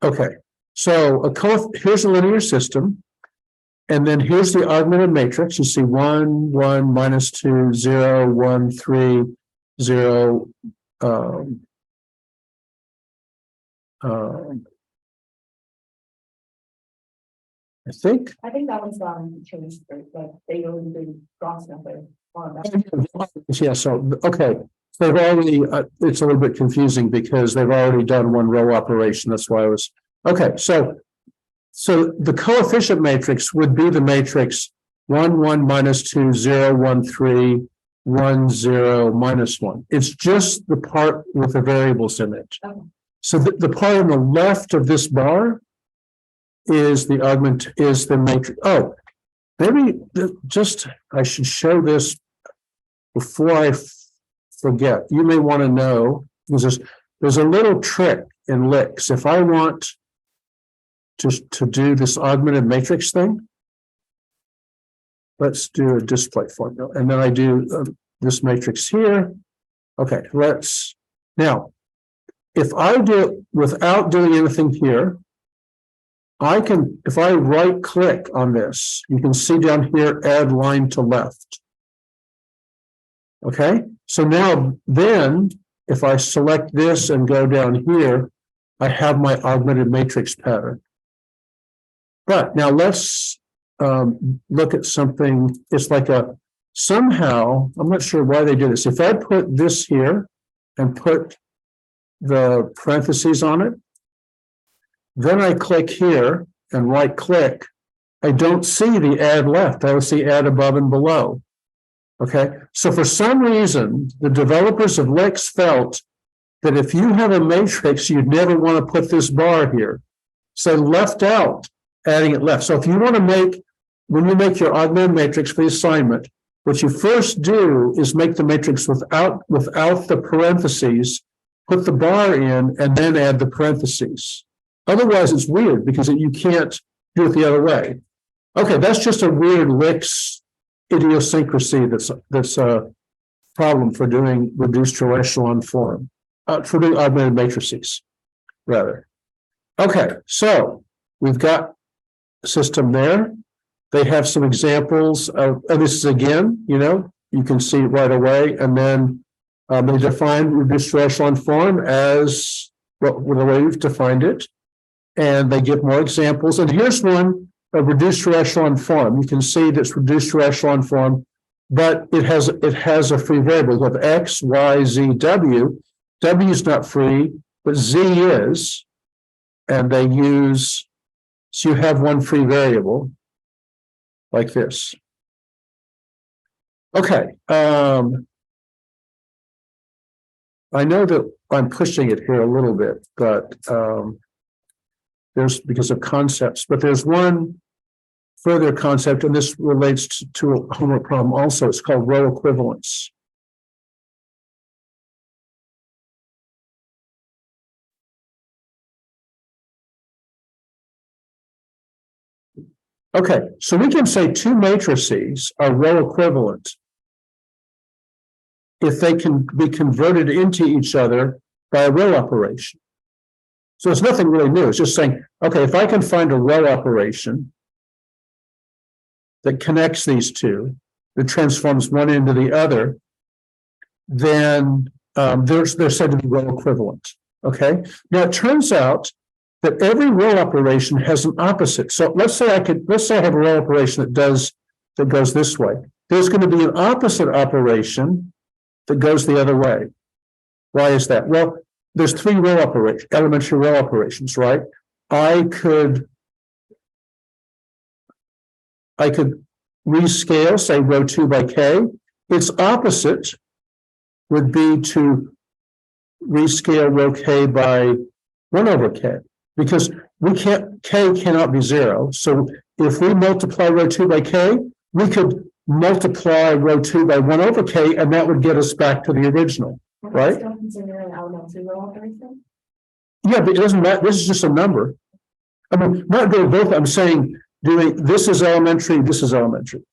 Okay, so here's a linear system. And then here's the augmented matrix. You see 1, 1, -2, 0, 1, 3, 0. I think that one's changed, like they only did cross number on that. yeah. So okay, they've already. It's a little bit confusing because they've already done one row operation. That's why I was okay. So the coefficient matrix would be the matrix 1, 1, -2, 0, 1, 3, 1, 0, -1. It's just the part with the variables in it. Okay. So the part on the left of this bar is the matrix. Oh, maybe I should show this before I forget. You may want to know, there's a little trick in LIX. If I want to do this augmented matrix thing, let's do a display formula. And then I do this matrix here. Okay, now, if I do it without doing anything here, if I right click on this, you can see down here, add line to left. Okay, so then if I select this and go down here, I have my augmented matrix pattern. But now let's look at something. It's like somehow, I'm not sure why they do this. If I put this here and put the parentheses on it, then I click here and right click, I don't see the add left. I will see add above and below. Okay, so for some reason, the developers of LIX felt that if you have a matrix, you'd never want to put this bar here. So left out adding it left. So if you want to when you make your augmented matrix for the assignment, what you first do is make the matrix without the parentheses, put the bar in, and then add the parentheses. Otherwise, it's weird because you can't do it the other way. Okay, that's just a weird LIX idiosyncrasy that's a problem for doing reduced to echelon form, for doing augmented matrices, rather. Okay, so we've got a system there. They have some examples of, and this is again, you can see it right away, and then they define reduced to echelon form as the way we've defined it. And they give more examples. And here's one of reduced to echelon form. You can see that's reduced to echelon form, but it has a free variable of X, Y, Z, W. W is not free, but Z is. And so you have one free variable like this. Okay. I know that I'm pushing it here a little bit, but there's because of concepts, but there's one further concept, and this relates to a homework problem also. It's called row equivalence. Okay, so we can say two matrices are row equivalent if they can be converted into each other by a row operation. So it's nothing really new. It's just saying, okay, if I can find a row operation that connects these two, that transforms one into the other, then they're said to be row equivalent. Okay. Now it turns out that every row operation has an opposite. So let's say I have a row operation that goes this way. There's going to be an opposite operation that goes the other way. Why is that? Well, there's three elementary row operations, right? I could rescale, say row 2 by k. Its opposite would be to rescale row k by 1 over k, because k cannot be 0. So if we multiply row 2 by k, we could multiply row 2 by 1 over k, and that would get us back to the original. Right? Still consider an elementary row operation? Yeah, but it doesn't matter. This is just a number. I mean, not doing both. I'm saying this is elementary, this is elementary.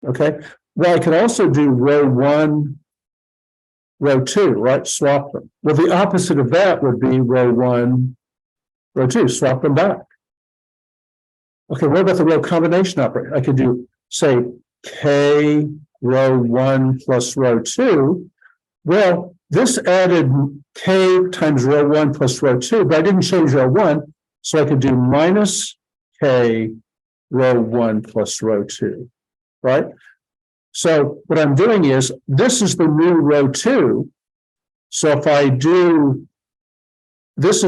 Okay. Well, I could also do row 1, row 2, right? Swap them. Well, the opposite of that would be row 1, row 2, swap them back. Okay, what about the row combination operator? I could do, say, K row 1 plus row 2. Well, this added K times row 1 plus row 2, but I didn't change row 1, so I could do minus K row 1 plus row 2, right? So what I'm doing is, this is the new row 2. So if I do, this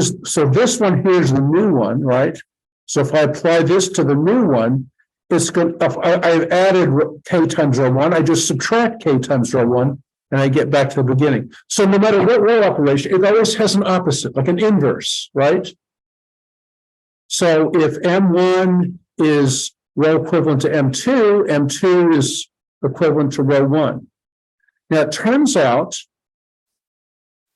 one here is the new one, right? So if I apply this to the new one, it's going, if I've added K times row 1, I just subtract K times row 1, and I get back to the beginning. So no matter what row operation, it always has an opposite, like an inverse, right? So if M1 is row equivalent to M2, M2 is equivalent to row 1. Now it turns out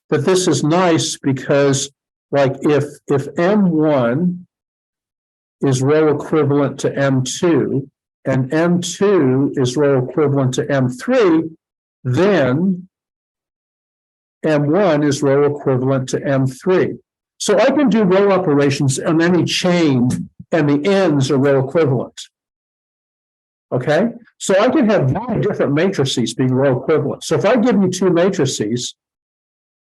that this is nice because, like, if M1 is row equivalent to M2 and M2 is row equivalent to M3, then M1 is row equivalent to M3. So I can do row operations on any chain and the ends are row equivalent. Okay, so I can have nine different matrices being row equivalent. So if I give you two matrices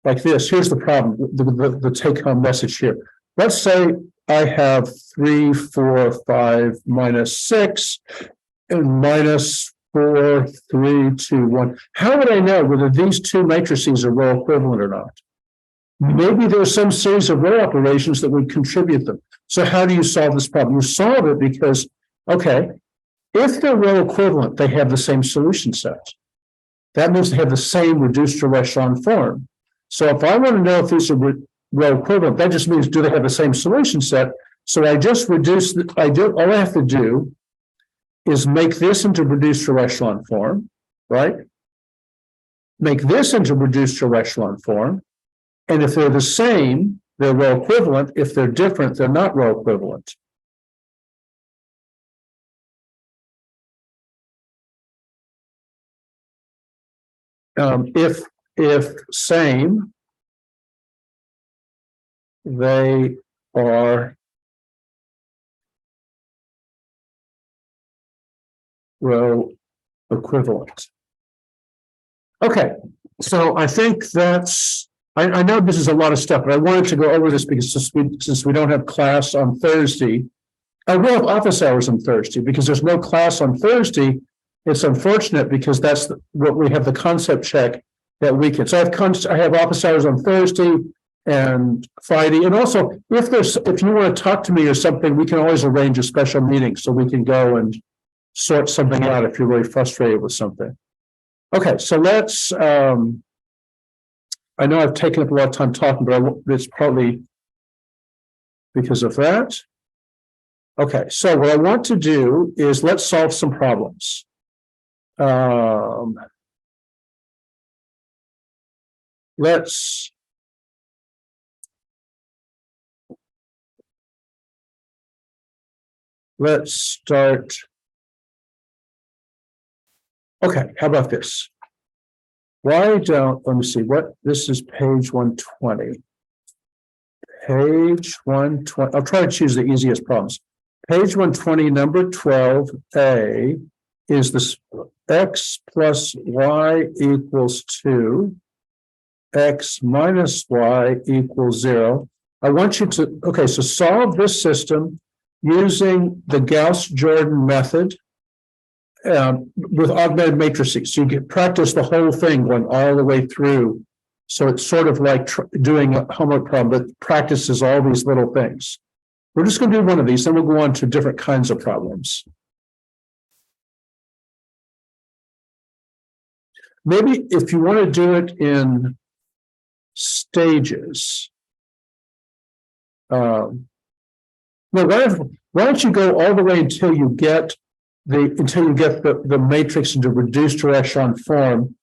like this, here's the problem, the take-home message here. Let's say I have 3, 4, 5, minus 6, and minus 4, 3, 2, 1. How would I know whether these two matrices are row equivalent or not? Maybe there's some series of row operations that would contribute them. So how do you solve this problem? You solve it because, okay, if they're row equivalent, they have the same solution set. That means they have the same reduced to echelon form. So if I want to know if these are row equivalent, that just means do they have the same solution set? So I just reduce, all I have to do is make this into reduced to echelon form, right? Make this into reduced to echelon form. And if they're the same, they're row equivalent. If they're different, they're not row equivalent. If same, they are row equivalent. Okay, so I think that's, I know this is a lot of stuff, but I wanted to go over this because since we don't have class on Thursday, I will have office hours on Thursday because there's no class on Thursday. It's unfortunate because that's what we have the concept check that weekend. So I have office hours on Thursday and Friday. And also, if you want to talk to me or something, we can always arrange a special meeting so we can go and sort something out if you're really frustrated with something. Okay, so let's, I know I've taken up a lot of time talking, but it's partly because of that. Okay, so what I want to do is let's solve some problems. Let's start. Okay, how about this? Why don't, let me see, this is page 120. Page 120, I'll try to choose the easiest problems. Page 120, number 12A is this x plus y equals 2, x minus y equals 0. I want you to, okay, so solve this system using the Gauss-Jordan method with augmented matrices. So you can practice the whole thing going all the way through. So it's sort of like doing a homework problem that practices all these little things. We're just going to do one of these, then we'll go on to different kinds of problems. Maybe if you want to do it in stages, no, why don't you go all the way until you get the matrix into reduced to echelon form,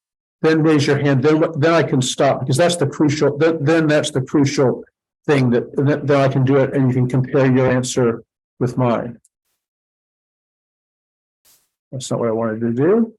then raise your hand, then I can stop because that's the crucial, then that's the crucial thing that I can do it and you can compare your answer with mine. That's not what I wanted to do.